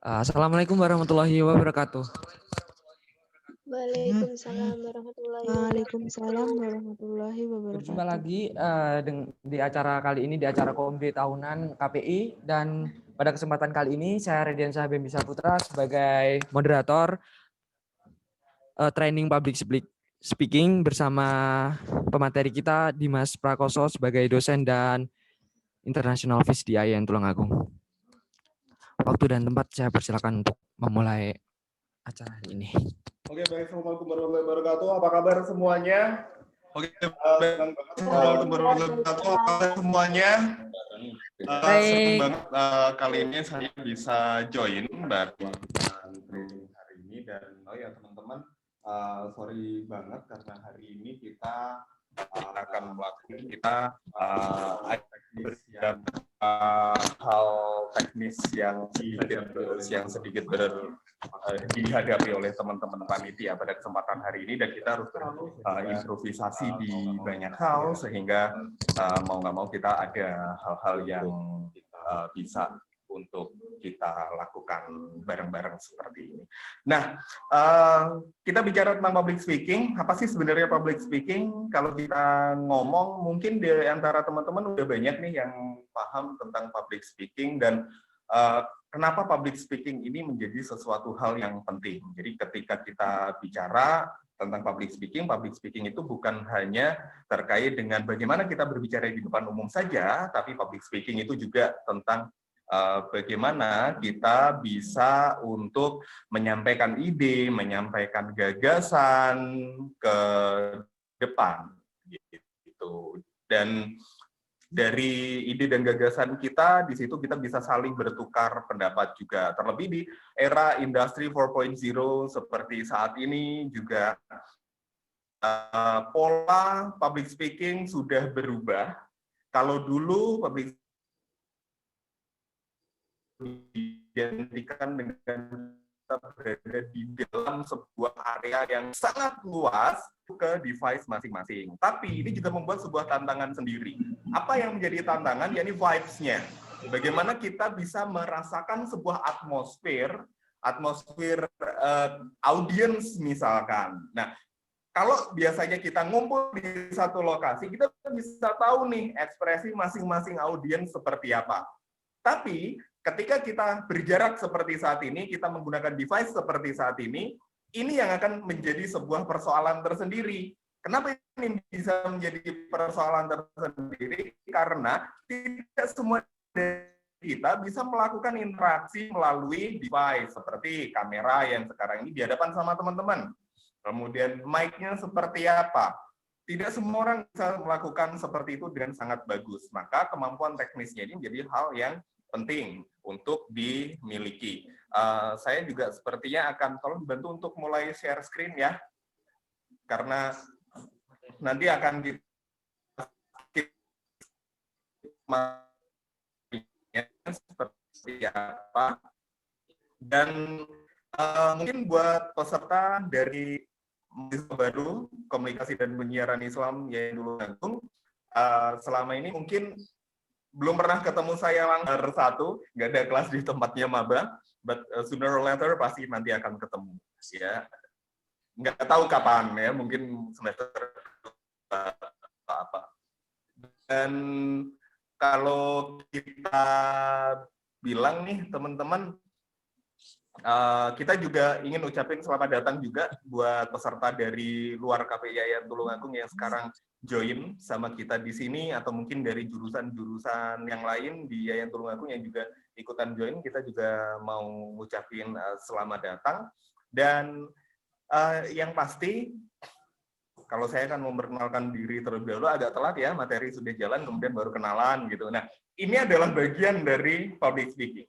Assalamualaikum warahmatullahi wabarakatuh. Waalaikumsalam warahmatullahi wabarakatuh. Waalaikumsalam warahmatullahi wabarakatuh. Berjumpa lagi di acara kali ini, di acara Komite Tahunan KPI, dan pada kesempatan kali ini saya Rediansyah Bembisa Putra sebagai moderator training public speaking bersama pemateri kita Dimas Prakoso sebagai dosen dan International Fish di IAIN Tulungagung. Waktu dan tempat saya persilakan untuk memulai acara hari ini. Oke, baik. Assalamualaikum warahmatullahi wabarakatuh. Apa kabar semuanya? Oke, senang banget. Assalamualaikum warahmatullahi wabarakatuh. Apa kabar semuanya? Senang banget kali ini saya bisa join bareng training hari ini, dan teman-teman, sorry banget karena hari ini kita akan melakukan hal teknis yang sedikit dihadapi oleh teman-teman panitia pada kesempatan hari ini, dan kita harus improvisasi di banyak hal sehingga mau nggak mau kita ada hal-hal yang bisa untuk kita lakukan bareng-bareng seperti ini. Nah, kita bicara tentang public speaking. Apa sih sebenarnya public speaking? Kalau kita ngomong, mungkin di antara teman-teman udah banyak nih yang paham tentang public speaking, dan kenapa public speaking ini menjadi sesuatu hal yang penting. Jadi ketika kita bicara tentang public speaking itu bukan hanya terkait dengan bagaimana kita berbicara di depan umum saja, tapi public speaking itu juga tentang bagaimana kita bisa untuk menyampaikan ide, menyampaikan gagasan ke depan, gitu. Dan dari ide dan gagasan kita, di situ kita bisa saling bertukar pendapat juga. Terlebih di era industri 4.0 seperti saat ini juga pola public speaking sudah berubah. Kalau dulu public diidentikan dengan kita berada di dalam sebuah area yang sangat luas ke device masing-masing. Tapi ini juga membuat sebuah tantangan sendiri. Apa yang menjadi tantangan? Yakni vibes-nya. Bagaimana kita bisa merasakan sebuah atmosfer audience misalkan. Nah, kalau biasanya kita ngumpul di satu lokasi, kita bisa tahu nih ekspresi masing-masing audiens seperti apa. Tapi ketika kita berjarak seperti saat ini, kita menggunakan device seperti saat ini yang akan menjadi sebuah persoalan tersendiri. Kenapa ini bisa menjadi persoalan tersendiri? Karena tidak semua dari kita bisa melakukan interaksi melalui device, seperti kamera yang sekarang ini di hadapan sama teman-teman. Kemudian mic-nya seperti apa? Tidak semua orang bisa melakukan seperti itu dengan sangat bagus. Maka kemampuan teknisnya ini menjadi hal yang penting untuk dimiliki. Saya juga sepertinya akan tolong dibantu untuk mulai share screen ya, karena nanti akan seperti apa. Dan mungkin buat peserta dari mahasiswa baru Komunikasi dan Penyiaran Islam IAIN Tulungagung, selama ini mungkin belum pernah ketemu saya langsung satu, nggak ada kelas di tempatnya maba, but sooner or later pasti nanti akan ketemu, ya. Nggak tahu kapan ya, mungkin semester apa. Dan kalau kita bilang nih teman-teman, kita juga ingin ucapin selamat datang juga buat peserta dari luar KPI IAIN Tulungagung yang sekarang join sama kita di sini, atau mungkin dari jurusan-jurusan yang lain di IAIN Tulungagung yang juga ikutan join. Kita juga mau ngucapin selamat datang. Dan yang pasti, kalau saya akan memperkenalkan diri terlebih dahulu, agak telat ya, materi sudah jalan, kemudian baru kenalan gitu. Nah, ini adalah bagian dari public speaking.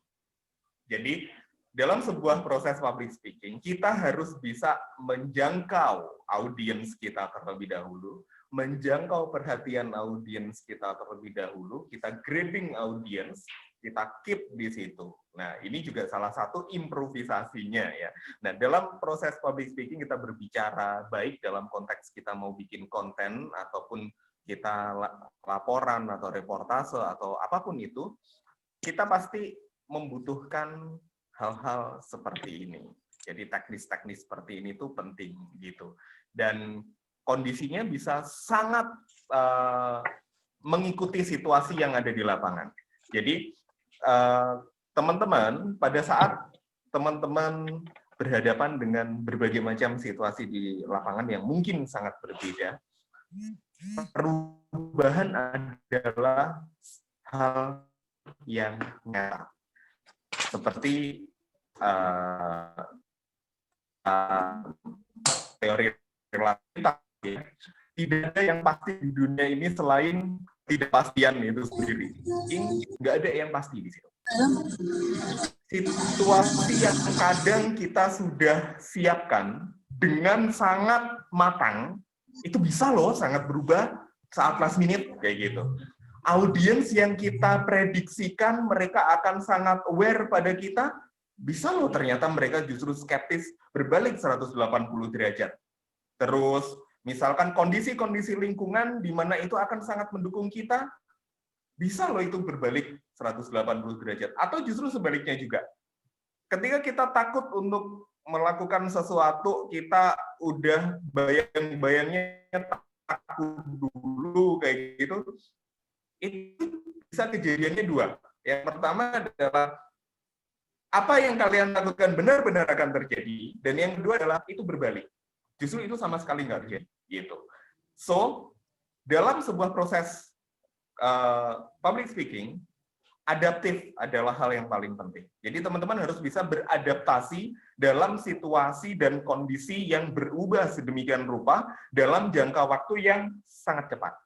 Jadi, dalam sebuah proses public speaking, kita harus bisa menjangkau audiens kita terlebih dahulu, menjangkau perhatian audiens kita terlebih dahulu, kita grabbing audiens, kita keep di situ. Nah, ini juga salah satu improvisasinya ya. Nah, dalam proses public speaking kita berbicara, baik dalam konteks kita mau bikin konten ataupun kita laporan atau reportase atau apapun itu, kita pasti membutuhkan hal-hal seperti ini. Jadi teknis-teknis seperti ini tuh penting gitu. Dan kondisinya bisa sangat mengikuti situasi yang ada di lapangan. Jadi teman-teman, pada saat teman-teman berhadapan dengan berbagai macam situasi di lapangan yang mungkin sangat berbeda, perubahan adalah hal yang nyata. Seperti teori relativitas, tidak ada yang pasti di dunia ini selain ketidakpastian itu sendiri. Nggak ada yang pasti di situ. Situasi yang kadang kita sudah siapkan dengan sangat matang, itu bisa loh sangat berubah saat last minute kayak gitu. Audiens yang kita prediksikan mereka akan sangat aware pada kita, bisa loh ternyata mereka justru skeptis berbalik 180 derajat. Terus misalkan kondisi-kondisi lingkungan di mana itu akan sangat mendukung kita, bisa loh itu berbalik 180 derajat. Atau justru sebaliknya juga. Ketika kita takut untuk melakukan sesuatu, kita udah bayang-bayangnya takut dulu kayak gitu, itu bisa kejadiannya dua. Yang pertama adalah apa yang kalian lakukan benar-benar akan terjadi, dan yang kedua adalah itu berbalik. Justru itu sama sekali nggak terjadi. Gitu. So, dalam sebuah proses public speaking, adaptif adalah hal yang paling penting. Jadi teman-teman harus bisa beradaptasi dalam situasi dan kondisi yang berubah sedemikian rupa dalam jangka waktu yang sangat cepat.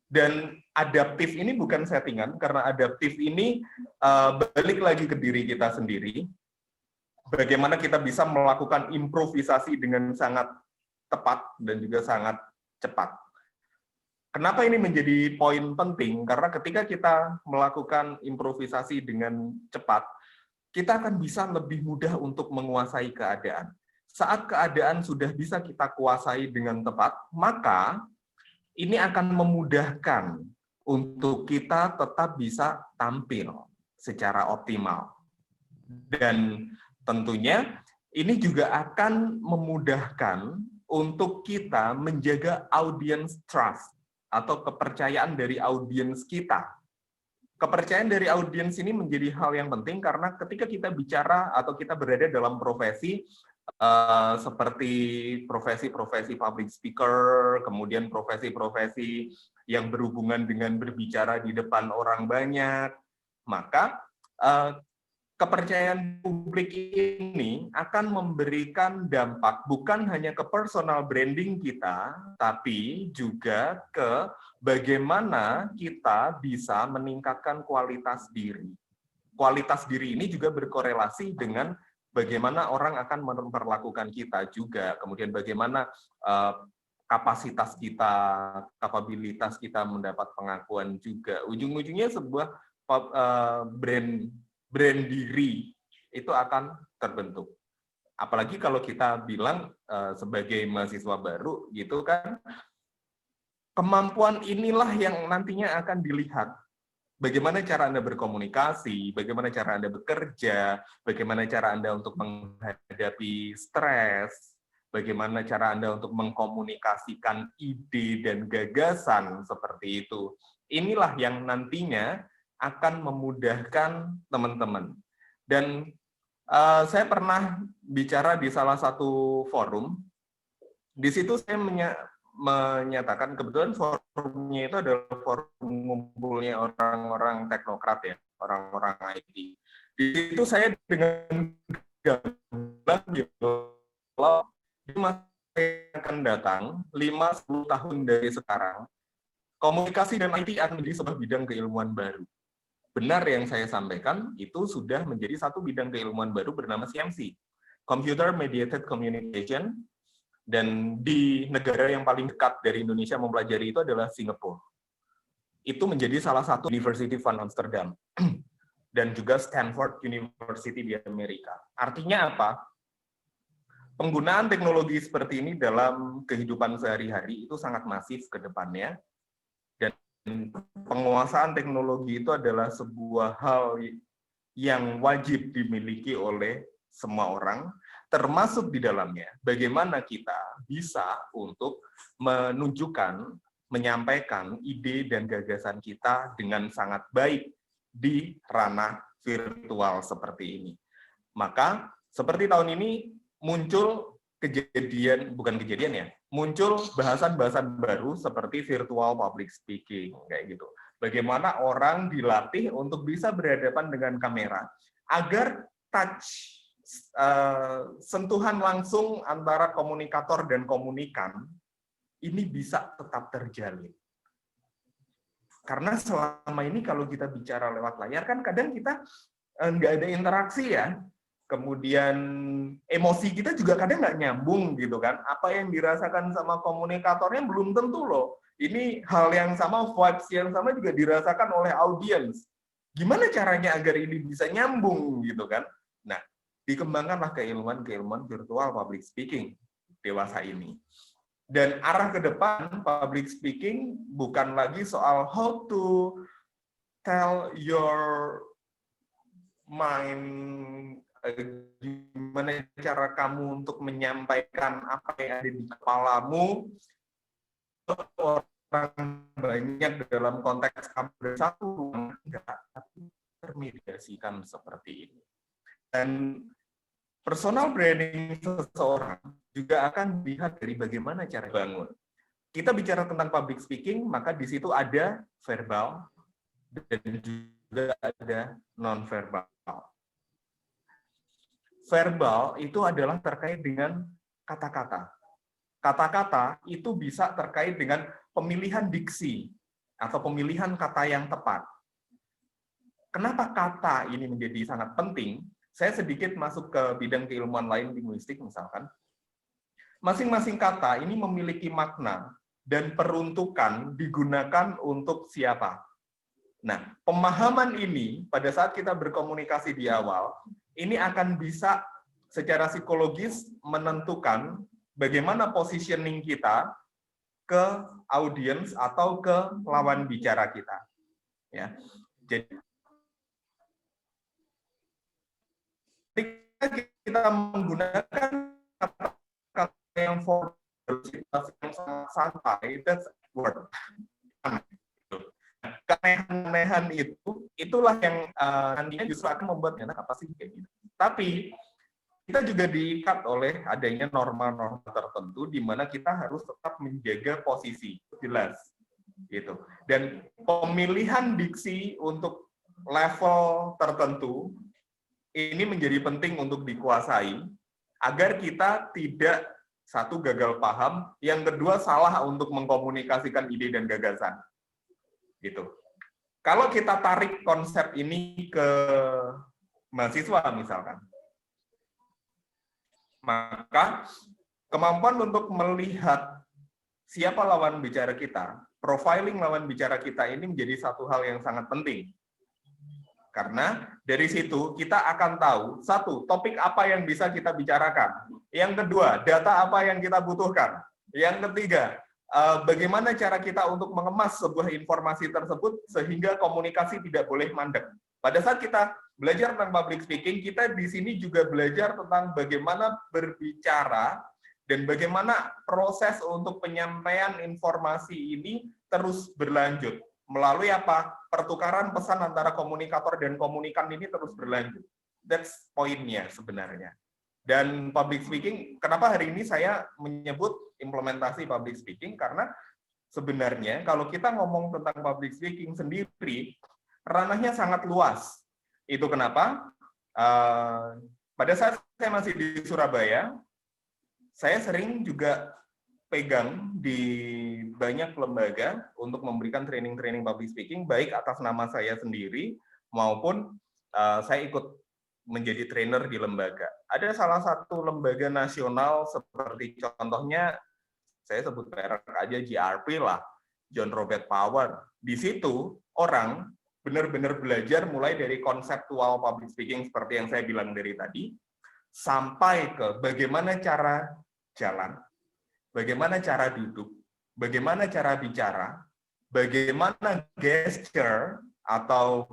Dan adaptif ini bukan settingan, karena adaptif ini balik lagi ke diri kita sendiri. Bagaimana kita bisa melakukan improvisasi dengan sangat tepat dan juga sangat cepat. Kenapa ini menjadi poin penting? Karena ketika kita melakukan improvisasi dengan cepat, kita akan bisa lebih mudah untuk menguasai keadaan. Saat keadaan sudah bisa kita kuasai dengan tepat, maka ini akan memudahkan untuk kita tetap bisa tampil secara optimal. Dan tentunya ini juga akan memudahkan untuk kita menjaga audience trust atau kepercayaan dari audiens kita. Kepercayaan dari audiens ini menjadi hal yang penting karena ketika kita bicara atau kita berada dalam profesi seperti profesi-profesi public speaker, kemudian profesi-profesi yang berhubungan dengan berbicara di depan orang banyak, maka kepercayaan publik ini akan memberikan dampak bukan hanya ke personal branding kita, tapi juga ke bagaimana kita bisa meningkatkan kualitas diri. Kualitas diri ini juga berkorelasi dengan bagaimana orang akan memperlakukan kita juga, kemudian bagaimana kapasitas kita, kapabilitas kita mendapat pengakuan juga. Ujung-ujungnya sebuah brand diri itu akan terbentuk. Apalagi kalau kita bilang sebagai mahasiswa baru gitu kan, kemampuan inilah yang nantinya akan dilihat. Bagaimana cara Anda berkomunikasi, bagaimana cara Anda bekerja, bagaimana cara Anda untuk menghadapi stres, bagaimana cara Anda untuk mengkomunikasikan ide dan gagasan seperti itu. Inilah yang nantinya akan memudahkan teman-teman. Dan saya pernah bicara di salah satu forum, di situ saya menyatakan, kebetulan forumnya itu adalah forum ngumpulnya orang-orang teknokrat ya, orang-orang IT. Di situ saya dengan gamblang gitu, kalau di masa yang akan datang, 5-10 tahun dari sekarang, komunikasi dan IT akan menjadi sebuah bidang keilmuan baru. Benar yang saya sampaikan, itu sudah menjadi satu bidang keilmuan baru bernama CMC, Computer Mediated Communication, dan di negara yang paling dekat dari Indonesia mempelajari itu adalah Singapura. Itu menjadi salah satu University van Amsterdam, dan juga Stanford University di Amerika. Artinya apa? penggunaan teknologi seperti ini dalam kehidupan sehari-hari itu sangat masif ke depannya, dan penguasaan teknologi itu adalah sebuah hal yang wajib dimiliki oleh semua orang, termasuk di dalamnya bagaimana kita bisa untuk menunjukkan, menyampaikan ide dan gagasan kita dengan sangat baik di ranah virtual seperti ini. Maka seperti tahun ini muncul muncul bahasan-bahasan baru seperti virtual public speaking, kayak gitu. Bagaimana orang dilatih untuk bisa berhadapan dengan kamera, agar sentuhan langsung antara komunikator dan komunikan ini bisa tetap terjalin. Karena selama ini kalau kita bicara lewat layar kan kadang kita nggak ada interaksi ya. Kemudian emosi kita juga kadang nggak nyambung gitu kan. Apa yang dirasakan sama komunikatornya belum tentu loh. Ini hal yang sama, vibes yang sama juga dirasakan oleh audiens. Gimana caranya agar ini bisa nyambung gitu kan? Nah, dikembangkanlah keilmuan virtual public speaking dewasa ini. Dan arah ke depan public speaking bukan lagi soal how to tell your mind, gimana cara kamu untuk menyampaikan apa yang ada di kepalamu orang banyak dalam konteks kamu bersatu, enggak, tapi termediasikan seperti ini. Dan personal branding seseorang juga akan dilihat dari bagaimana cara bangun. Kita bicara tentang public speaking, maka di situ ada verbal dan juga ada non-verbal. Verbal itu adalah terkait dengan kata-kata. Kata-kata itu bisa terkait dengan pemilihan diksi atau pemilihan kata yang tepat. Kenapa kata ini menjadi sangat penting? Saya sedikit masuk ke bidang keilmuan lain linguistik misalkan. Masing-masing kata ini memiliki makna dan peruntukan digunakan untuk siapa. Nah, pemahaman ini pada saat kita berkomunikasi di awal, ini akan bisa secara psikologis menentukan bagaimana positioning kita ke audiens atau ke lawan bicara kita. Ya. Jadi kita menggunakan kata-kata yang formal, situasi yang sangat santai, that's word. Keanehan itulah yang nantinya justru akan membuat enak apa sih kayak gitu. Tapi kita juga diikat oleh adanya norma-norma tertentu di mana kita harus tetap menjaga posisi jelas gitu. Dan pemilihan diksi untuk level tertentu ini menjadi penting untuk dikuasai agar kita tidak satu gagal paham, yang kedua salah untuk mengkomunikasikan ide dan gagasan. Gitu. Kalau kita tarik konsep ini ke mahasiswa misalkan, maka kemampuan untuk melihat siapa lawan bicara kita, profiling lawan bicara kita ini menjadi satu hal yang sangat penting. Karena dari situ kita akan tahu, satu, topik apa yang bisa kita bicarakan. Yang kedua, data apa yang kita butuhkan. Yang ketiga, bagaimana cara kita untuk mengemas sebuah informasi tersebut sehingga komunikasi tidak boleh mandek. Pada saat kita belajar tentang public speaking, kita di sini juga belajar tentang bagaimana berbicara dan bagaimana proses untuk penyampaian informasi ini terus berlanjut. Melalui apa? Pertukaran pesan antara komunikator dan komunikan ini terus berlanjut. That's poinnya sebenarnya. Dan public speaking, kenapa hari ini saya menyebut implementasi public speaking? Karena sebenarnya kalau kita ngomong tentang public speaking sendiri, ranahnya sangat luas. Itu kenapa? Pada saat saya masih di Surabaya, saya sering juga pegang di banyak lembaga untuk memberikan training-training public speaking, baik atas nama saya sendiri maupun saya ikut menjadi trainer di lembaga. Ada salah satu lembaga nasional seperti contohnya, saya sebut merek aja JRP lah, John Robert Power. Di situ orang benar-benar belajar mulai dari konseptual public speaking seperti yang saya bilang dari tadi, sampai ke bagaimana cara jalan, bagaimana cara duduk, bagaimana cara bicara, bagaimana gesture atau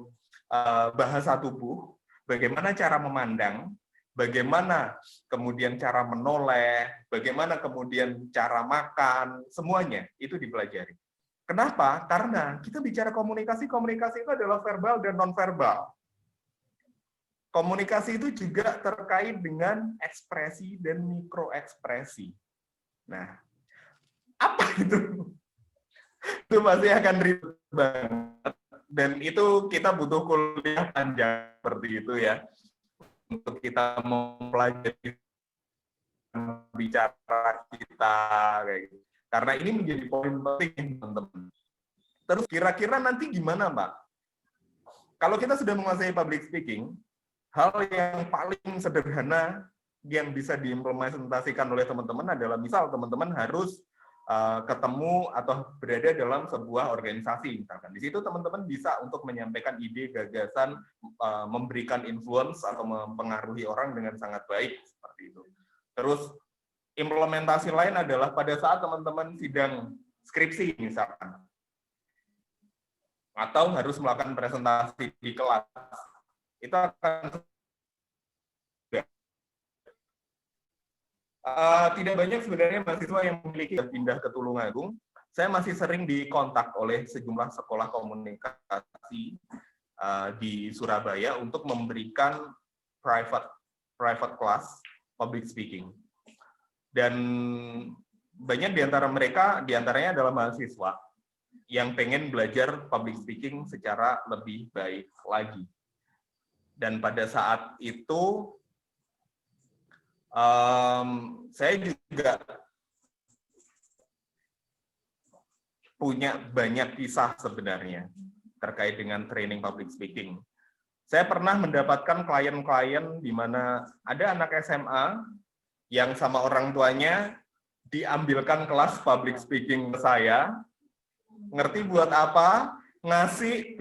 bahasa tubuh, bagaimana cara memandang, bagaimana kemudian cara menoleh, bagaimana kemudian cara makan, semuanya itu dipelajari. Kenapa? Karena kita bicara komunikasi, komunikasi itu adalah verbal dan non-verbal. Komunikasi itu juga terkait dengan ekspresi dan mikroekspresi. Nah, apa itu? Itu pasti akan ribet banget. Dan itu kita butuh kuliah panjang seperti itu ya. Untuk kita mempelajari bicara kita kayak gitu. Karena ini menjadi poin penting, teman-teman. Terus kira-kira nanti gimana, Pak? Kalau kita sudah menguasai public speaking, hal yang paling sederhana yang bisa diimplementasikan oleh teman-teman adalah misal teman-teman harus ketemu atau berada dalam sebuah organisasi misalkan. Di situ teman-teman bisa untuk menyampaikan ide, gagasan, memberikan influence atau mempengaruhi orang dengan sangat baik seperti itu. Terus implementasi lain adalah pada saat teman-teman sidang skripsi misalkan, atau harus melakukan presentasi di kelas, itu akan tidak banyak sebenarnya mahasiswa yang memiliki pindah ke Tulungagung. Saya masih sering dikontak oleh sejumlah sekolah komunikasi di Surabaya untuk memberikan private class public speaking. Dan banyak di antara mereka, di antaranya adalah mahasiswa yang pengen belajar public speaking secara lebih baik lagi. Dan pada saat itu saya juga punya banyak kisah sebenarnya terkait dengan training public speaking. Saya pernah mendapatkan klien-klien di mana ada anak SMA yang sama orang tuanya diambilkan kelas public speaking ke saya. Ngerti buat apa? Ngasih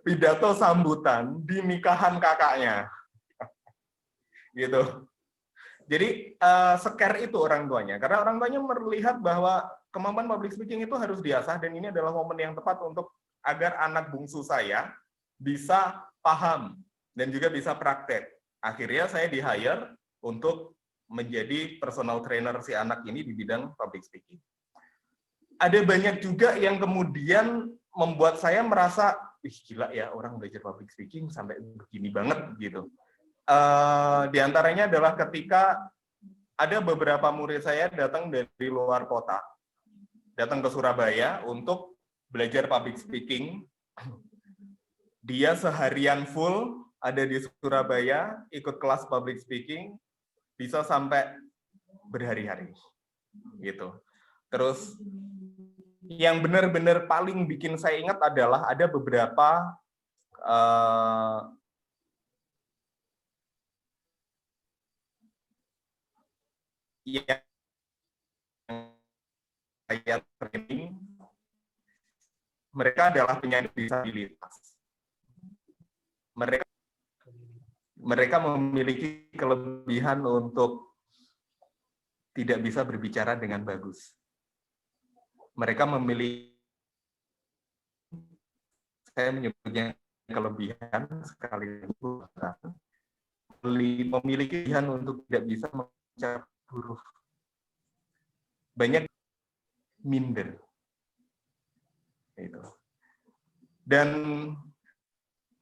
pidato sambutan di nikahan kakaknya. Gitu. Jadi scare itu orang tuanya, karena orang tuanya melihat bahwa kemampuan public speaking itu harus diasah dan ini adalah momen yang tepat untuk agar anak bungsu saya bisa paham dan juga bisa praktek. Akhirnya saya di-hire untuk menjadi personal trainer si anak ini di bidang public speaking. Ada banyak juga yang kemudian membuat saya merasa, ih gila ya orang belajar public speaking sampai begini banget gitu. Di antaranya adalah ketika ada beberapa murid saya datang dari luar kota, datang ke Surabaya untuk belajar public speaking. Dia seharian full ada di Surabaya, ikut kelas public speaking, bisa sampai berhari-hari, gitu. Terus yang benar-benar paling bikin saya ingat adalah ada beberapa yang saya training, mereka adalah penyandang disabilitas. Mereka memiliki kelebihan untuk tidak bisa berbicara dengan bagus. Mereka memiliki, saya menyebutnya kelebihan sekali memiliki kelebihan untuk tidak bisa membaca huruf. Banyak minder. Itu. Dan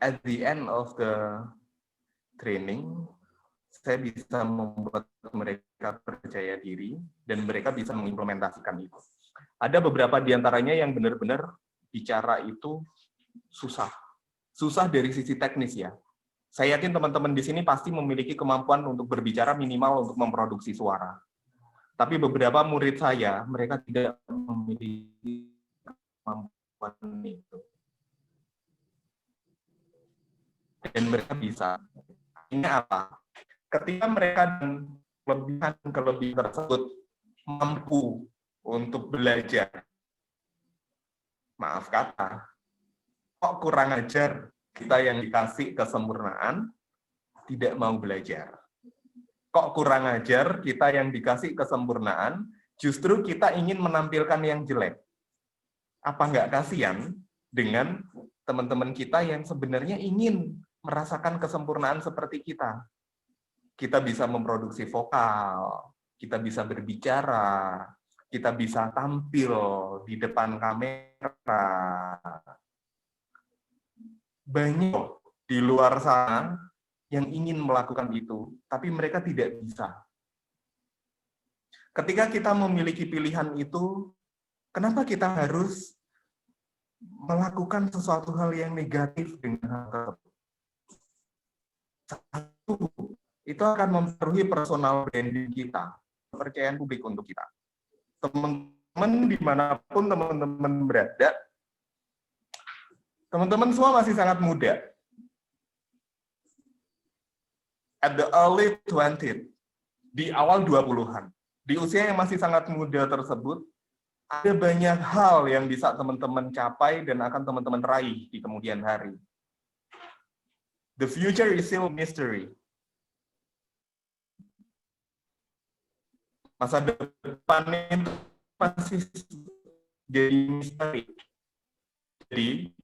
at the end of the training, saya bisa membuat mereka percaya diri dan mereka bisa mengimplementasikan itu. Ada beberapa di antaranya yang benar-benar bicara itu susah. Susah dari sisi teknis ya. Saya yakin teman-teman di sini pasti memiliki kemampuan untuk berbicara minimal untuk memproduksi suara. Tapi beberapa murid saya, mereka tidak memiliki kemampuan itu. Dan mereka bisa. Ini apa? Ketika mereka kelebihan tersebut mampu untuk belajar, maaf kata, kok kurang ajar kita yang dikasih kesempurnaan, tidak mau belajar. Kok kurang ajar kita yang dikasih kesempurnaan, justru kita ingin menampilkan yang jelek. Apa nggak kasihan dengan teman-teman kita yang sebenarnya ingin merasakan kesempurnaan seperti kita? Kita bisa memproduksi vokal, kita bisa berbicara, kita bisa tampil di depan kamera. Banyak di luar sana yang ingin melakukan itu, tapi mereka tidak bisa. Ketika kita memiliki pilihan itu, kenapa kita harus melakukan sesuatu hal yang negatif dengan hal tersebut? Satu, itu akan mempengaruhi personal branding kita, kepercayaan publik untuk kita. Teman-teman dimanapun teman-teman berada, teman-teman semua masih sangat muda. At the early 20s, di awal 20-an, di usia yang masih sangat muda tersebut, ada banyak hal yang bisa teman-teman capai dan akan teman-teman raih di kemudian hari. The future is still mystery. Masa depan itu masih jadi misteri. Jadi,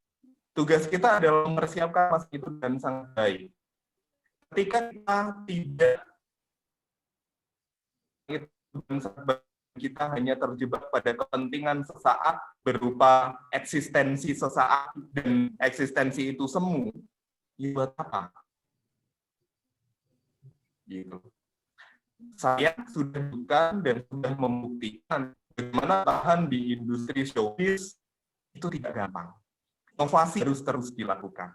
tugas kita adalah mempersiapkan masa itu dan sangat baik. Ketika kita tidak kita hanya terjebak pada kepentingan sesaat berupa eksistensi sesaat dan eksistensi itu semu, ya buat apa? Gitu. Saya sudah bukan dan sudah membuktikan bagaimana tahan di industri showbiz itu tidak gampang. Inovasi harus terus dilakukan.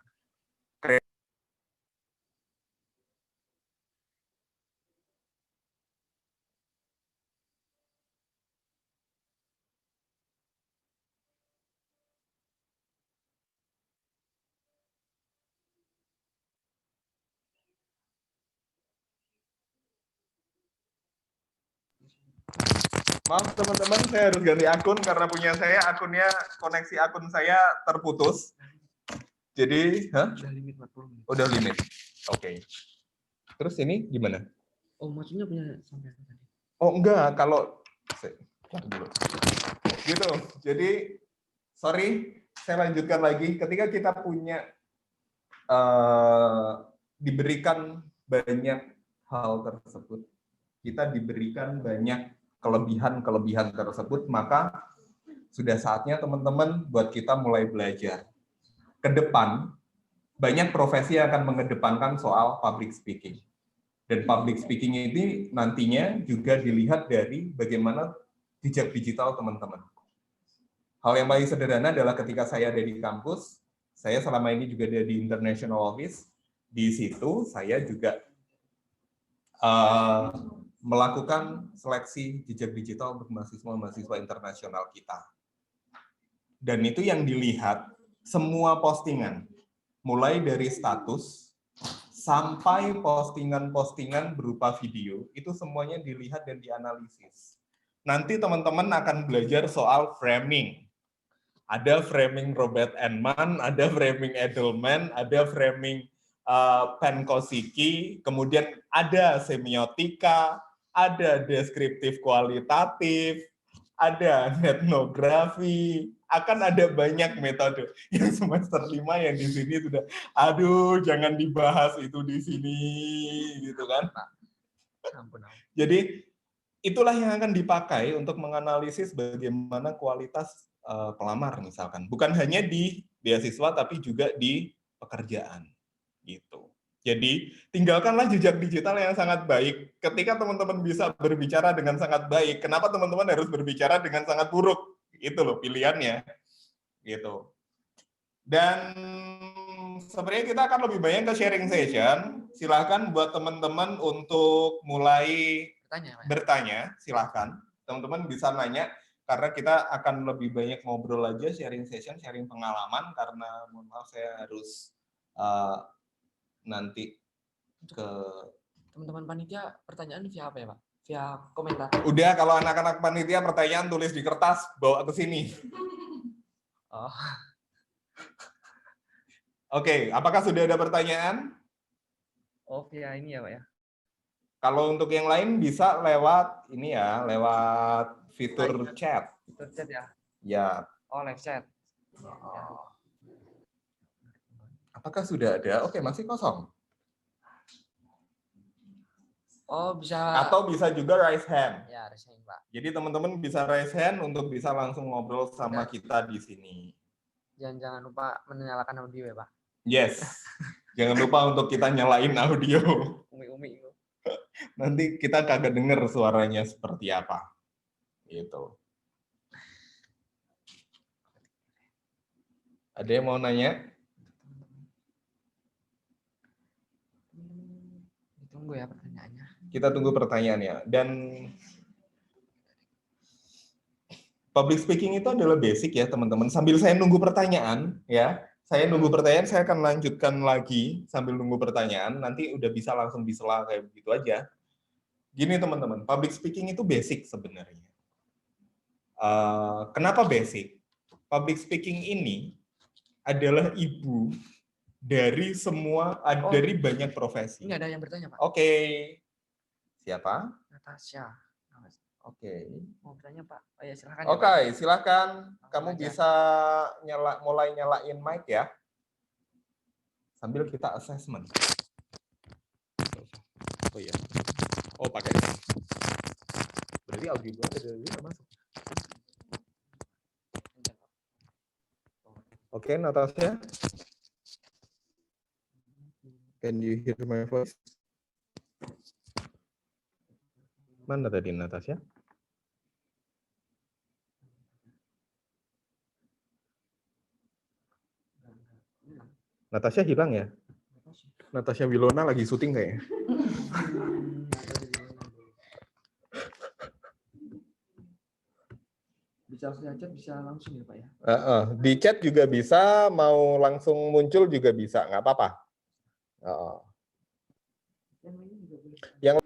Maaf teman-teman, saya harus ganti akun karena punya saya akunnya, koneksi akun saya terputus. Jadi, Udah limit 40 menit. udah limit. Oke. Terus ini gimana? Oh, maksudnya punya sampai tadi. Oh enggak, kalau gitu. Jadi, sorry, saya lanjutkan lagi. Ketika kita punya diberikan banyak hal tersebut, kita diberikan banyak kelebihan-kelebihan tersebut, maka sudah saatnya teman-teman buat kita mulai belajar. Ke depan, banyak profesi yang akan mengedepankan soal public speaking. Dan public speaking ini nantinya juga dilihat dari bagaimana jejak digital teman-teman. Hal yang paling sederhana adalah ketika saya ada di kampus, saya selama ini juga ada di International Office, di situ saya juga melakukan seleksi jejak digital untuk mahasiswa-mahasiswa internasional kita. Dan itu yang dilihat semua postingan, mulai dari status sampai postingan-postingan berupa video, itu semuanya dilihat dan dianalisis. Nanti teman-teman akan belajar soal framing. Ada framing Robert Enman, ada framing Edelman, ada framing Penkosiki, kemudian ada semiotika, ada deskriptif kualitatif, ada etnografi, akan ada banyak metode. Yang semester 5 yang di sini sudah, aduh jangan dibahas itu di sini, gitu kan. Jadi itulah yang akan dipakai untuk menganalisis bagaimana kualitas pelamar misalkan. Bukan hanya di beasiswa tapi juga di pekerjaan. Gitu. Jadi, tinggalkanlah jejak digital yang sangat baik. Ketika teman-teman bisa berbicara dengan sangat baik, kenapa teman-teman harus berbicara dengan sangat buruk? Itu loh pilihannya. Gitu. Dan sebenarnya kita akan lebih banyak ke sharing session. Silahkan buat teman-teman untuk mulai bertanya, silahkan. Teman-teman bisa nanya, karena kita akan lebih banyak ngobrol aja, sharing session, sharing pengalaman, karena mohon maaf saya harus nanti ke teman-teman panitia pertanyaan via apa ya Pak? Via komentar. Udah, kalau anak-anak panitia pertanyaan tulis di kertas, bawa ke sini. Oh. Oke, apakah sudah ada pertanyaan? Oh, via ini ya, Pak ya. Kalau untuk yang lain bisa lewat ini ya, lewat fitur chat. Fitur chat ya. Ya. Oh, live chat. Apakah sudah ada? Oke, masih kosong. Oh, bisa. Atau bisa juga raise hand. Ya, raise hand, Pak. Jadi teman-teman bisa raise hand untuk bisa langsung ngobrol sama kita di sini. Jangan lupa menyalakan audio ya, Pak. Yes. Jangan lupa untuk kita nyalain audio. Umi-umi. Nanti kita kagak denger suaranya seperti apa. Gitu. Ada yang mau nanya? Ditunggu ya pertanyaannya. Kita tunggu pertanyaannya. Dan public speaking itu adalah basic ya teman-teman. Sambil saya nunggu pertanyaan ya, saya nunggu pertanyaan, saya akan lanjutkan lagi sambil nunggu pertanyaan. Nanti udah bisa langsung disela kayak begitu aja. Gini teman-teman, public speaking itu basic sebenarnya. Kenapa basic? Public speaking ini adalah ibu dari semua, dari banyak profesi. Ini ada yang bertanya, Pak. Oke. Siapa? Natasha. Oke. Mau bertanya, Pak? Oh ya, silakan. Oke, silakan. Kamu aja. bisa mulai nyalain mic ya. Sambil kita assessment. Oh iya. Oh, pakai. Berarti audio gua dari masuk. Oke, Natasha. Can you hear my voice? Mana tadi Natasha? Natasha hilang ya? Natasha Wilona lagi syuting kayaknya. Bisa chat bisa langsung ya, Pak ya? Di chat juga bisa, mau langsung muncul juga bisa, nggak apa-apa. Yang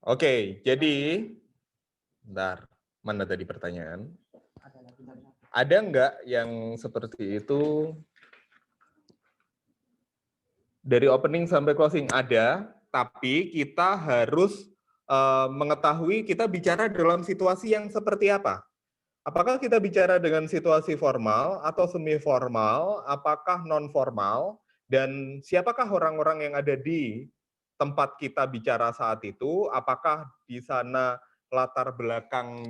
Oke, jadi bentar, mana tadi pertanyaan? Ada nggak yang seperti itu dari opening sampai closing? Ada, tapi kita harus mengetahui kita bicara dalam situasi yang seperti apa. Apakah kita bicara dengan situasi formal atau semi formal, apakah non formal, dan siapakah orang-orang yang ada di tempat kita bicara saat itu, apakah di sana latar belakang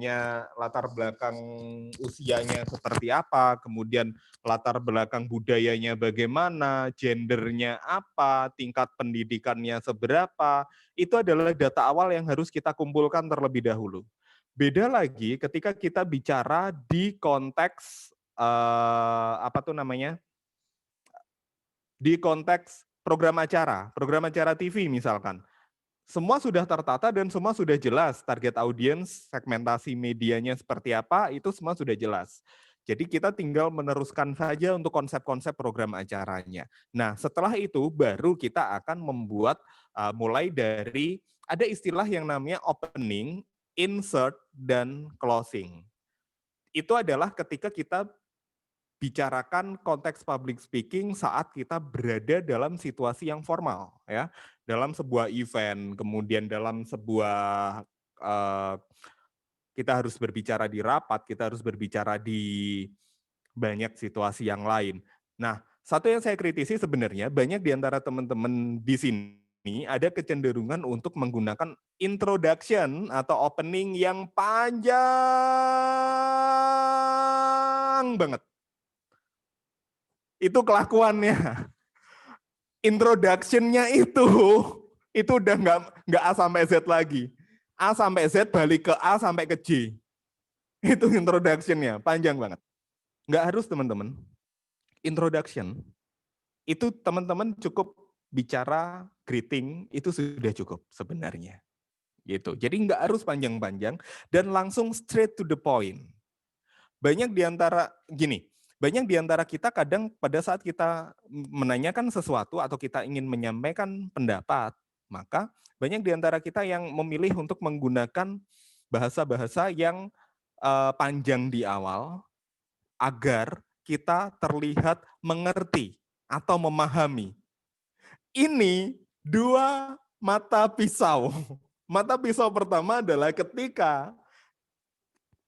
usianya seperti apa, kemudian latar belakang budayanya bagaimana, gendernya apa, tingkat pendidikannya seberapa, itu adalah data awal yang harus kita kumpulkan terlebih dahulu. Beda lagi ketika kita bicara di konteks di konteks program acara TV misalkan. Semua sudah tertata dan semua sudah jelas target audiens, segmentasi medianya seperti apa, itu semua sudah jelas. Jadi kita tinggal meneruskan saja untuk konsep-konsep program acaranya. Nah, setelah itu baru kita akan membuat mulai dari ada istilah yang namanya opening, insert, dan closing. Itu adalah ketika kita bicarakan konteks public speaking saat kita berada dalam situasi yang formal, ya, dalam sebuah event, kemudian dalam sebuah kita harus berbicara di rapat, kita harus berbicara di banyak situasi yang lain. Nah, satu yang saya kritisi sebenarnya banyak di antara teman-teman di sini ada kecenderungan untuk menggunakan introduction atau opening yang panjang banget. Itu kelakuannya. introduction-nya itu udah nggak A sampai Z lagi. A sampai Z balik ke A sampai ke J. Itu introduction-nya, panjang banget. Nggak harus teman-teman. Introduction, itu teman-teman cukup bicara greeting, itu sudah cukup sebenarnya. Gitu. Jadi nggak harus panjang-panjang dan langsung straight to the point. Banyak di antara kita kadang pada saat kita menanyakan sesuatu atau kita ingin menyampaikan pendapat, maka banyak di antara kita yang memilih untuk menggunakan bahasa-bahasa yang panjang di awal agar kita terlihat mengerti atau memahami. Ini dua mata pisau. Mata pisau pertama adalah ketika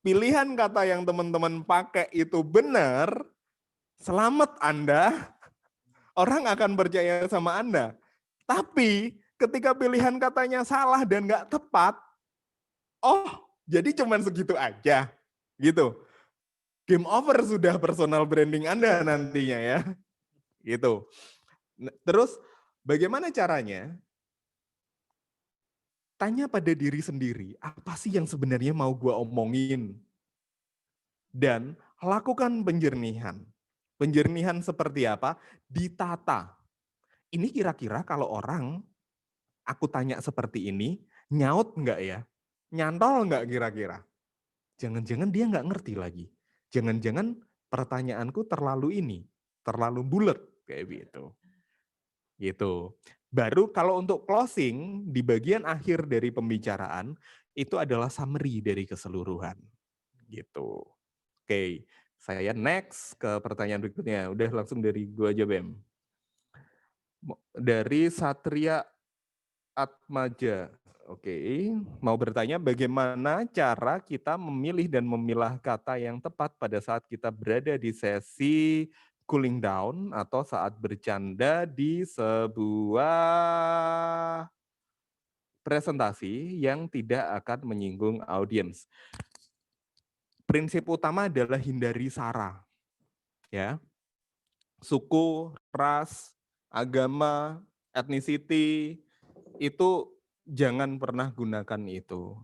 pilihan kata yang teman-teman pakai itu benar, selamat Anda, orang akan percaya sama Anda. Tapi ketika pilihan katanya salah dan nggak tepat, oh jadi cuman segitu aja, gitu. Game over sudah personal branding Anda nantinya ya, gitu. Terus bagaimana caranya? Tanya pada diri sendiri, apa sih yang sebenarnya mau gue omongin? Dan lakukan penjernihan. Penjernihan seperti apa? Ditata. Ini kira-kira kalau orang, aku tanya seperti ini, nyaut nggak ya? Nyantol nggak kira-kira? Jangan-jangan dia nggak ngerti lagi. Jangan-jangan pertanyaanku terlalu bulat kayak gitu. Gitu. Baru kalau untuk closing, di bagian akhir dari pembicaraan, itu adalah summary dari keseluruhan. Gitu. Oke, saya next ke pertanyaan berikutnya. Udah langsung dari gua aja, Bem. Dari Satria Atmaja. Oke, mau bertanya bagaimana cara kita memilih dan memilah kata yang tepat pada saat kita berada di sesi cooling down atau saat bercanda di sebuah presentasi yang tidak akan menyinggung audiens. Prinsip utama adalah hindari sara. Ya. Suku, ras, agama, ethnicity, itu jangan pernah gunakan itu.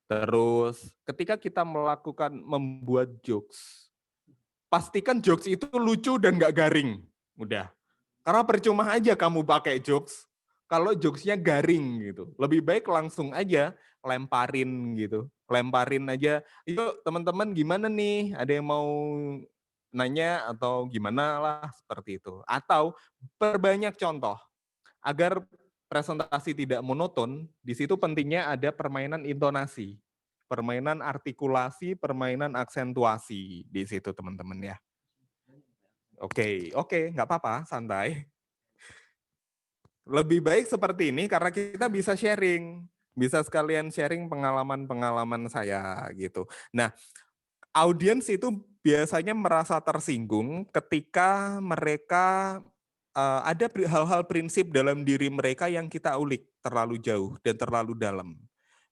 Terus ketika kita membuat jokes, pastikan jokes itu lucu dan nggak garing. Udah. Karena percuma aja kamu pakai jokes kalau jokesnya garing gitu. Lebih baik langsung aja lemparin gitu. Lemparin aja, yuk teman-teman gimana nih? Ada yang mau nanya atau gimana lah seperti itu. Atau perbanyak contoh. Agar presentasi tidak monoton, di situ pentingnya ada permainan intonasi, permainan artikulasi, permainan aksentuasi di situ teman-teman ya. Oke, nggak apa-apa, santai. Lebih baik seperti ini karena kita bisa sharing, bisa sekalian sharing pengalaman-pengalaman saya gitu. Nah, audiens itu biasanya merasa tersinggung ketika mereka ada hal-hal prinsip dalam diri mereka yang kita ulik terlalu jauh dan terlalu dalam.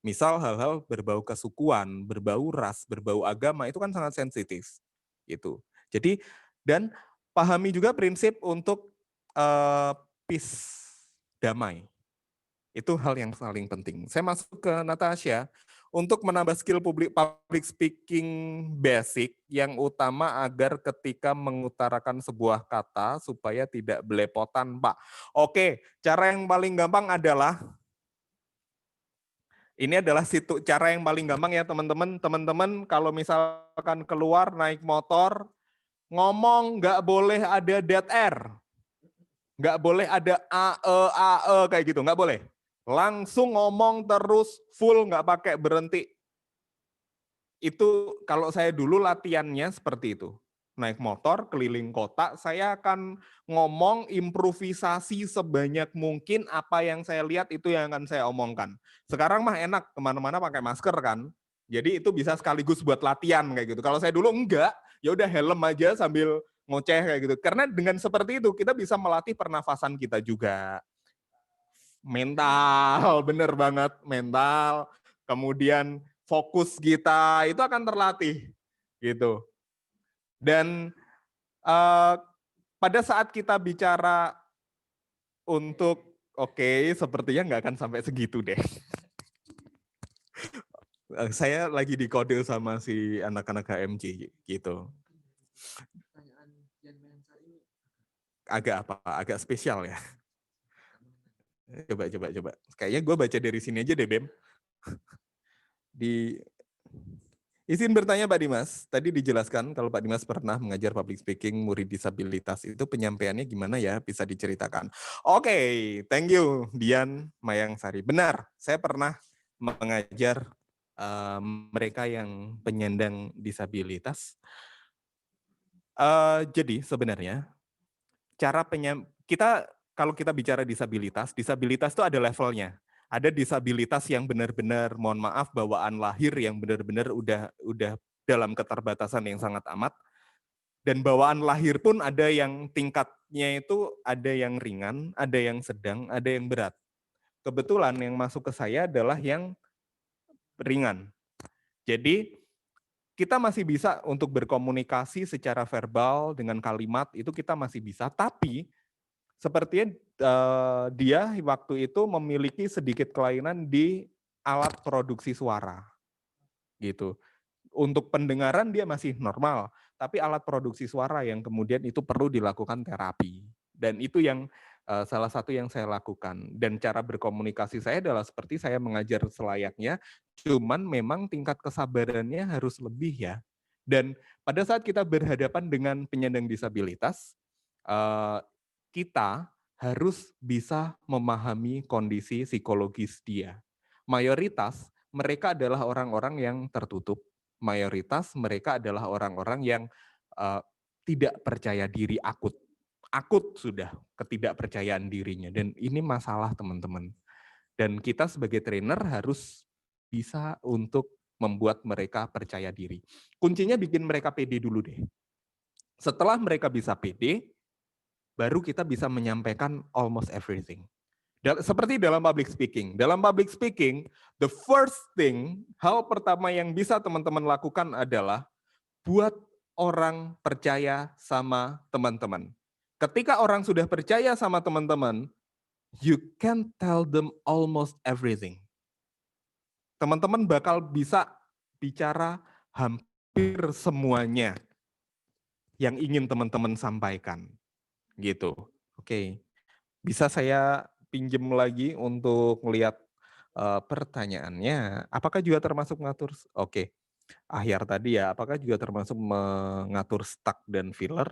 Misal hal-hal berbau kesukuan, berbau ras, berbau agama itu kan sangat sensitif. Gitu. Jadi dan pahami juga prinsip untuk peace, damai. Itu hal yang paling penting. Saya masuk ke Natasha. Untuk menambah skill public speaking basic, yang utama agar ketika mengutarakan sebuah kata supaya tidak belepotan, Pak. Oke, cara yang paling gampang adalah, ini adalah cara yang paling gampang ya teman-teman. Teman-teman kalau misalkan keluar naik motor, ngomong nggak boleh ada dead air. Nggak boleh ada ae kayak gitu, nggak boleh. Langsung ngomong terus full, nggak pakai berhenti. Itu kalau saya dulu latihannya seperti itu. Naik motor keliling kota, saya akan ngomong improvisasi sebanyak mungkin, apa yang saya lihat itu yang akan saya omongkan. Sekarang mah enak, kemana-mana pakai masker kan. Jadi itu bisa sekaligus buat latihan kayak gitu. Kalau saya dulu enggak, ya udah helm aja sambil ngoceh kayak gitu. Karena dengan seperti itu kita bisa melatih pernafasan kita juga. Mental, bener banget, mental. Kemudian fokus kita itu akan terlatih gitu. Dan pada saat kita bicara sepertinya nggak akan sampai segitu deh. Saya lagi dikode sama si anak-anak HMJ gitu. Agak spesial ya. Coba. Kayaknya gue baca dari sini aja deh, Bem. Izin bertanya Pak Dimas, tadi dijelaskan kalau Pak Dimas pernah mengajar public speaking murid disabilitas, itu penyampaiannya gimana ya? Bisa diceritakan. Oke, thank you Dian Mayangsari. Benar, saya pernah mengajar mereka yang penyandang disabilitas. Jadi sebenarnya cara kalau kita bicara disabilitas itu ada levelnya. Ada disabilitas yang benar-benar, mohon maaf, bawaan lahir yang benar-benar udah dalam keterbatasan yang sangat amat. Dan bawaan lahir pun ada yang tingkatnya itu ada yang ringan, ada yang sedang, ada yang berat. Kebetulan yang masuk ke saya adalah yang ringan. Jadi kita masih bisa untuk berkomunikasi secara verbal dengan kalimat, itu kita masih bisa, tapi sepertinya dia waktu itu memiliki sedikit kelainan di alat produksi suara, gitu. Untuk pendengaran dia masih normal, tapi alat produksi suara yang kemudian itu perlu dilakukan terapi. Dan itu yang salah satu yang saya lakukan. Dan cara berkomunikasi saya adalah seperti saya mengajar selayaknya, cuman memang tingkat kesabarannya harus lebih ya. Dan pada saat kita berhadapan dengan penyandang disabilitas, kita harus bisa memahami kondisi psikologis dia. Mayoritas mereka adalah orang-orang yang tertutup. Mayoritas mereka adalah orang-orang yang tidak percaya diri akut. Akut sudah ketidakpercayaan dirinya. Dan ini masalah teman-teman. Dan kita sebagai trainer harus bisa untuk membuat mereka percaya diri. Kuncinya bikin mereka pede dulu deh. Setelah mereka bisa pede, baru kita bisa menyampaikan almost everything. Seperti dalam public speaking. Dalam public speaking, the first thing, hal pertama yang bisa teman-teman lakukan adalah buat orang percaya sama teman-teman. Ketika orang sudah percaya sama teman-teman, you can tell them almost everything. Teman-teman bakal bisa bicara hampir semuanya yang ingin teman-teman sampaikan. Gitu. Oke. Bisa saya pinjem lagi untuk melihat pertanyaannya. Apakah juga termasuk mengatur? Oke. Akhir tadi ya, apakah juga termasuk mengatur stuck dan filler?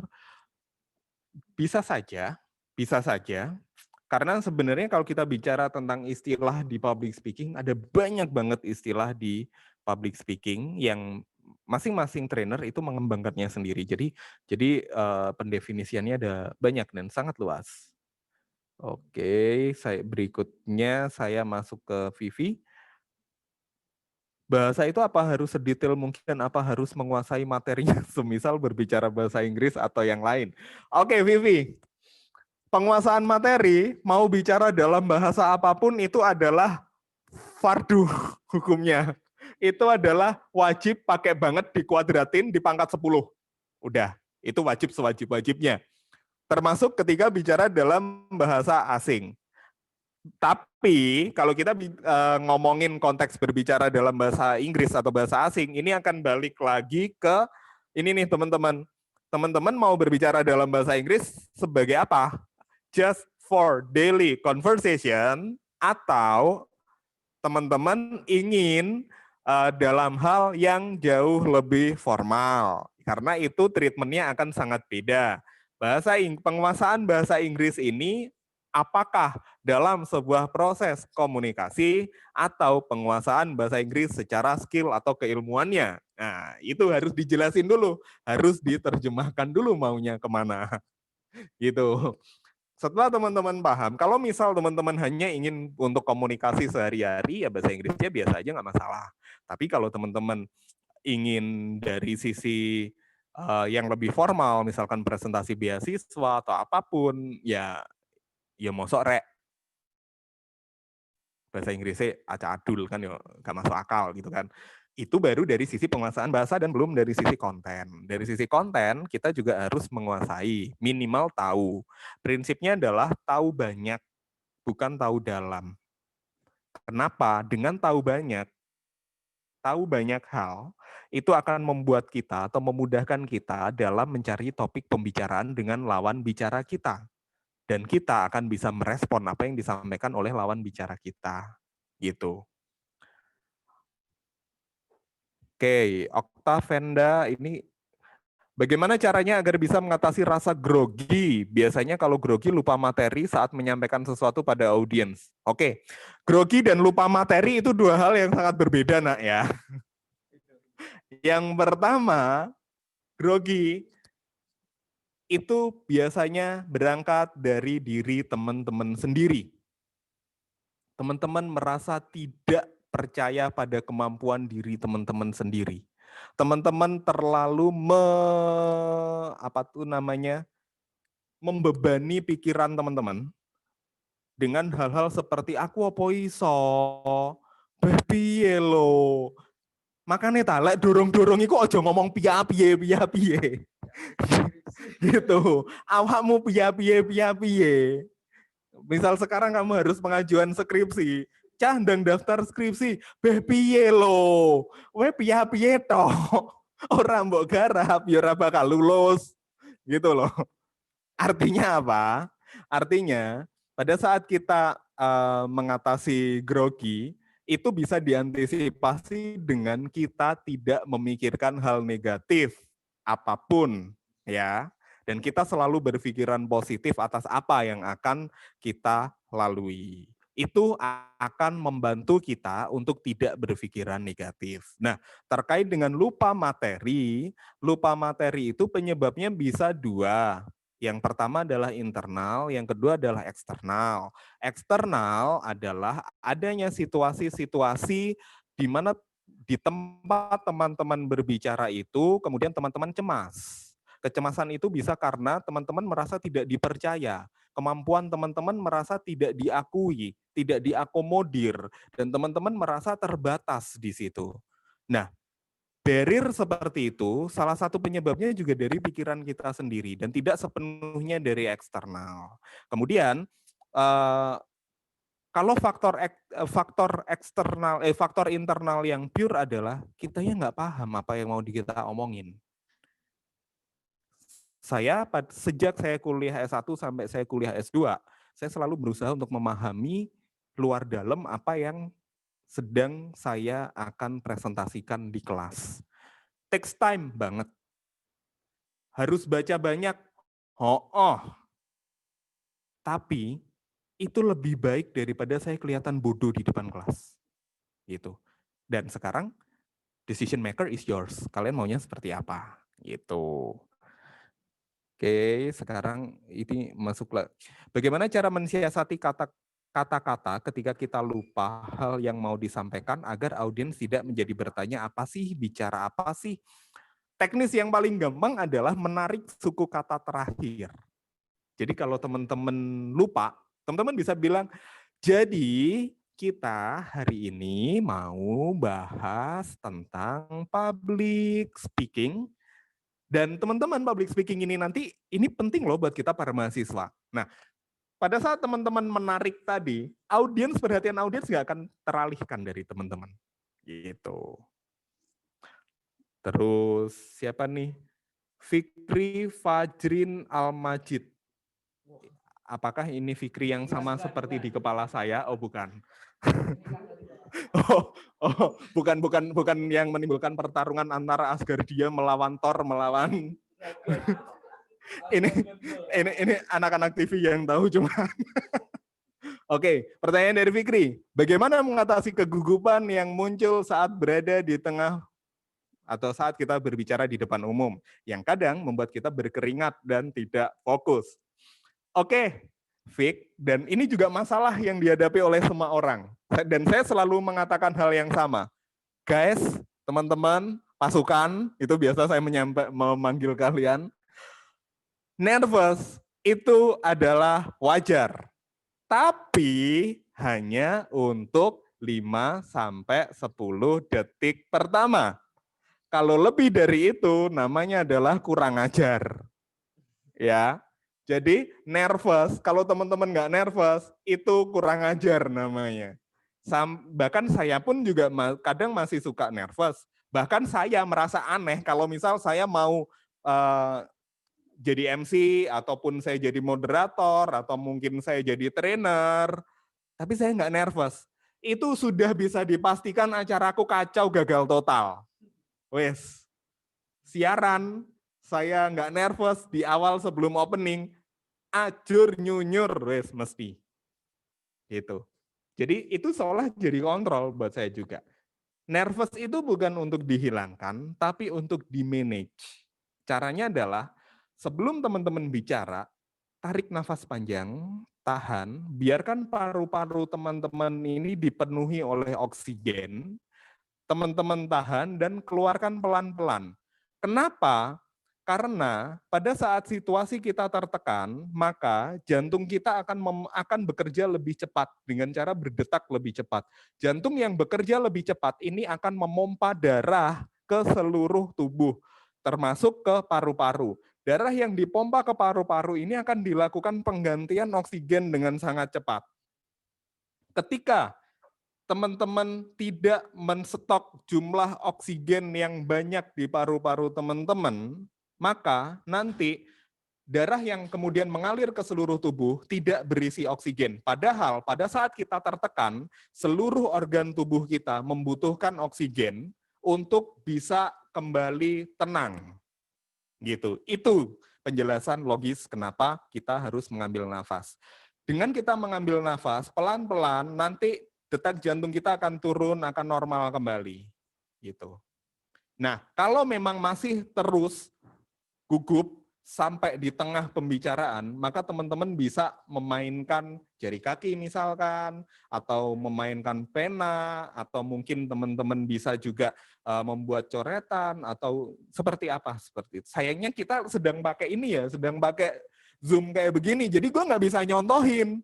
Bisa saja. Karena sebenarnya kalau kita bicara tentang istilah di public speaking, ada banyak banget istilah di public speaking yang masing-masing trainer itu mengembangkannya sendiri. Jadi pendefinisiannya ada banyak dan sangat luas. Oke, berikutnya saya masuk ke Vivi. Bahasa itu apa harus sedetail mungkin dan apa harus menguasai materinya, semisal berbicara bahasa Inggris atau yang lain. Oke, Vivi. Penguasaan materi, mau bicara dalam bahasa apapun itu adalah fardu hukumnya. Itu adalah wajib pakai banget dikuadratin di pangkat 10. Udah, itu wajib sewajib-wajibnya. Termasuk ketika bicara dalam bahasa asing. Tapi kalau kita ngomongin konteks berbicara dalam bahasa Inggris atau bahasa asing, ini akan balik lagi ke ini nih teman-teman. Teman-teman mau berbicara dalam bahasa Inggris sebagai apa? Just for daily conversation atau teman-teman ingin dalam hal yang jauh lebih formal. Karena itu treatmentnya akan sangat beda. Penguasaan bahasa Inggris ini apakah dalam sebuah proses komunikasi atau penguasaan bahasa Inggris secara skill atau keilmuannya. Nah, itu harus dijelasin dulu, harus diterjemahkan dulu maunya kemana. Gitu. Setelah teman-teman paham, kalau misal teman-teman hanya ingin untuk komunikasi sehari-hari, ya bahasa Inggrisnya biasa aja nggak masalah. Tapi kalau teman-teman ingin dari sisi yang lebih formal, misalkan presentasi beasiswa atau apapun, ya mosok rek. Bahasa Inggrisnya acak-adul kan ya, nggak masuk akal gitu kan. Itu baru dari sisi penguasaan bahasa dan belum dari sisi konten. Dari sisi konten, kita juga harus menguasai, minimal tahu. Prinsipnya adalah tahu banyak, bukan tahu dalam. Kenapa? Dengan tahu banyak hal, itu akan membuat kita atau memudahkan kita dalam mencari topik pembicaraan dengan lawan bicara kita. Dan kita akan bisa merespon apa yang disampaikan oleh lawan bicara kita. Gitu. Oke, Oktavenda ini bagaimana caranya agar bisa mengatasi rasa grogi? Biasanya kalau grogi lupa materi saat menyampaikan sesuatu pada audiens. Oke, grogi dan lupa materi itu dua hal yang sangat berbeda, Nak ya. Yang pertama, grogi itu biasanya berangkat dari diri teman-teman sendiri. Teman-teman merasa tidak percaya pada kemampuan diri teman-teman sendiri. Teman-teman terlalu membebani pikiran teman-teman dengan hal-hal seperti aku apa iso, piye lo. Makanya talek dorong-dorong iku aja ngomong piye. Gitu. Awakmu piye. Misal sekarang kamu harus pengajuan skripsi, candang daftar skripsi, piye lo, piye toh, orang mbok garap, ya ora bakal lulus, gitu loh. Artinya apa? Artinya pada saat kita mengatasi grogi, itu bisa diantisipasi dengan kita tidak memikirkan hal negatif apapun, ya. Dan kita selalu berpikiran positif atas apa yang akan kita lalui. Itu akan membantu kita untuk tidak berpikiran negatif. Nah, terkait dengan lupa materi itu penyebabnya bisa dua. Yang pertama adalah internal, yang kedua adalah eksternal. Eksternal adalah adanya situasi-situasi di mana di tempat teman-teman berbicara itu, kemudian teman-teman cemas. Kecemasan itu bisa karena teman-teman merasa tidak dipercaya, kemampuan teman-teman merasa tidak diakui, tidak diakomodir, dan teman-teman merasa terbatas di situ. Nah, barrier seperti itu salah satu penyebabnya juga dari pikiran kita sendiri dan tidak sepenuhnya dari eksternal. Kemudian kalau faktor internal yang pure adalah kitanya nggak paham apa yang mau kita omongin. Sejak saya kuliah S1 sampai saya kuliah S2, saya selalu berusaha untuk memahami luar dalam apa yang sedang saya akan presentasikan di kelas. Takes time banget. Harus baca banyak. Tapi itu lebih baik daripada saya kelihatan bodoh di depan kelas. Gitu. Dan sekarang decision maker is yours. Kalian maunya seperti apa? Gitu. Oke, sekarang ini masuklah. Bagaimana cara mensiasati kata-kata ketika kita lupa hal yang mau disampaikan agar audiens tidak menjadi bertanya apa sih, bicara apa sih? Teknis yang paling gampang adalah menarik suku kata terakhir. Jadi kalau teman-teman lupa, teman-teman bisa bilang, jadi kita hari ini mau bahas tentang public speaking. Dan teman-teman public speaking ini nanti, ini penting loh buat kita para mahasiswa. Nah, pada saat teman-teman menarik tadi, perhatian audiens nggak akan teralihkan dari teman-teman. Gitu. Terus siapa nih? Fikri Fajrin Al-Majid. Apakah ini Fikri yang sama seperti di kepala saya? Oh, bukan. Bukan yang menimbulkan pertarungan antara Asgardia melawan Thor melawan ini anak-anak TV yang tahu cuma. Oke, pertanyaan dari Fikri. Bagaimana mengatasi kegugupan yang muncul saat berada di tengah atau saat kita berbicara di depan umum yang kadang membuat kita berkeringat dan tidak fokus? Oke, Fik, dan ini juga masalah yang dihadapi oleh semua orang. Dan saya selalu mengatakan hal yang sama. Guys, teman-teman, pasukan, itu biasa saya memanggil kalian. Nervous itu adalah wajar. Tapi hanya untuk sampai 10 detik pertama. Kalau lebih dari itu namanya adalah kurang ajar. Ya. Jadi nervous, kalau teman-teman nggak nervous, itu kurang ajar namanya. Bahkan saya pun juga kadang masih suka nervous. Bahkan saya merasa aneh kalau misal saya mau jadi MC, ataupun saya jadi moderator, atau mungkin saya jadi trainer, tapi saya nggak nervous. Itu sudah bisa dipastikan acaraku kacau, gagal total. Wes, siaran, saya nggak nervous di awal sebelum opening, ajur nyunyur, wes mesti. Gitu. Jadi itu seolah jadi kontrol buat saya juga. Nervous itu bukan untuk dihilangkan, tapi untuk di-manage. Caranya adalah, sebelum teman-teman bicara, tarik nafas panjang, tahan, biarkan paru-paru teman-teman ini dipenuhi oleh oksigen, teman-teman tahan dan keluarkan pelan-pelan. Kenapa? Karena pada saat situasi kita tertekan, maka jantung kita akan bekerja lebih cepat dengan cara berdetak lebih cepat. Jantung yang bekerja lebih cepat ini akan memompa darah ke seluruh tubuh, termasuk ke paru-paru. Darah yang dipompa ke paru-paru ini akan dilakukan penggantian oksigen dengan sangat cepat. Ketika teman-teman tidak menstok jumlah oksigen yang banyak di paru-paru teman-teman, maka nanti darah yang kemudian mengalir ke seluruh tubuh tidak berisi oksigen. Padahal pada saat kita tertekan, seluruh organ tubuh kita membutuhkan oksigen untuk bisa kembali tenang. Gitu. Itu penjelasan logis kenapa kita harus mengambil nafas. Dengan kita mengambil nafas, pelan-pelan nanti detak jantung kita akan turun, akan normal kembali. Gitu. Nah, kalau memang masih terus gugup sampai di tengah pembicaraan, maka teman-teman bisa memainkan jari kaki misalkan, atau memainkan pena, atau mungkin teman-teman bisa juga membuat coretan, atau seperti apa, seperti itu. Sayangnya kita sedang pakai ini ya, sedang pakai Zoom kayak begini, jadi gue nggak bisa nyontohin.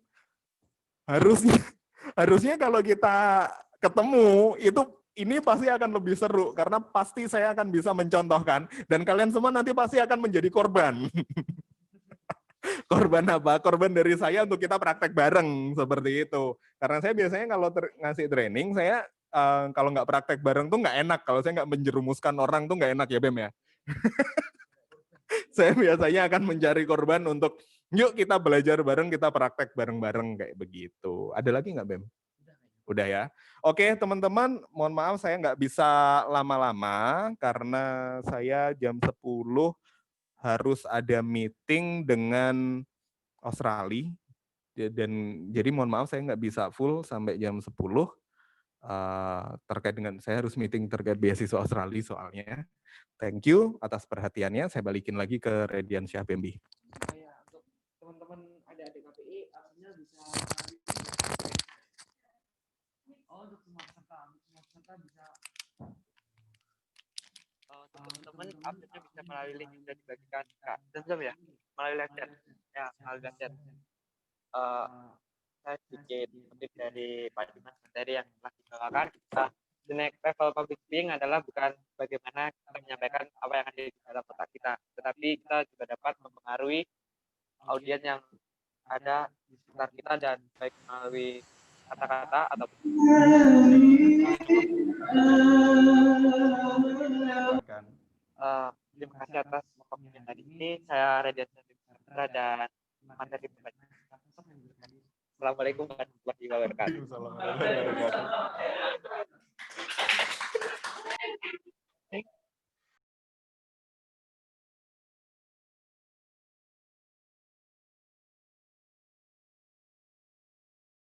Harusnya kalau kita ketemu, ini pasti akan lebih seru, karena pasti saya akan bisa mencontohkan, dan kalian semua nanti pasti akan menjadi korban. Korban apa? Korban dari saya untuk kita praktek bareng, seperti itu. Karena saya biasanya kalau ngasih training, saya kalau nggak praktek bareng tuh nggak enak, kalau saya nggak menjerumuskan orang tuh nggak enak ya Bem ya. Saya biasanya akan mencari korban untuk, yuk kita belajar bareng, kita praktek bareng-bareng, kayak begitu. Ada lagi nggak Bem? Udah ya. Oke teman-teman, mohon maaf saya nggak bisa lama-lama karena saya jam 10 harus ada meeting dengan Australia. Dan jadi mohon maaf saya nggak bisa full sampai jam 10 terkait dengan saya harus meeting terkait beasiswa Australia soalnya. Thank you atas perhatiannya. Saya balikin lagi ke Rediansyah Bembi. Untuk teman-teman adik-adik KPI artinya bisa untuk semua peserta bisa Teman-teman update-nya bisa melalui link yang sudah dibagikan Kak Zemzem ya, melalui live chat. Ya, melalui live chat. Saya sedikit kutip dari Pak Dimas materi yang telah dibawakan. The next level public speaking adalah bukan bagaimana kita menyampaikan apa yang ada di dalam otak kita, tetapi kita juga dapat mempengaruhi audiens yang ada di sekitar kita, dan baik melalui kata-kata atau terima kasih atas waktunya tadi ini. Saya Rediansyah dan materi berikutnya. Assalamualaikum warahmatullahi wabarakatuh.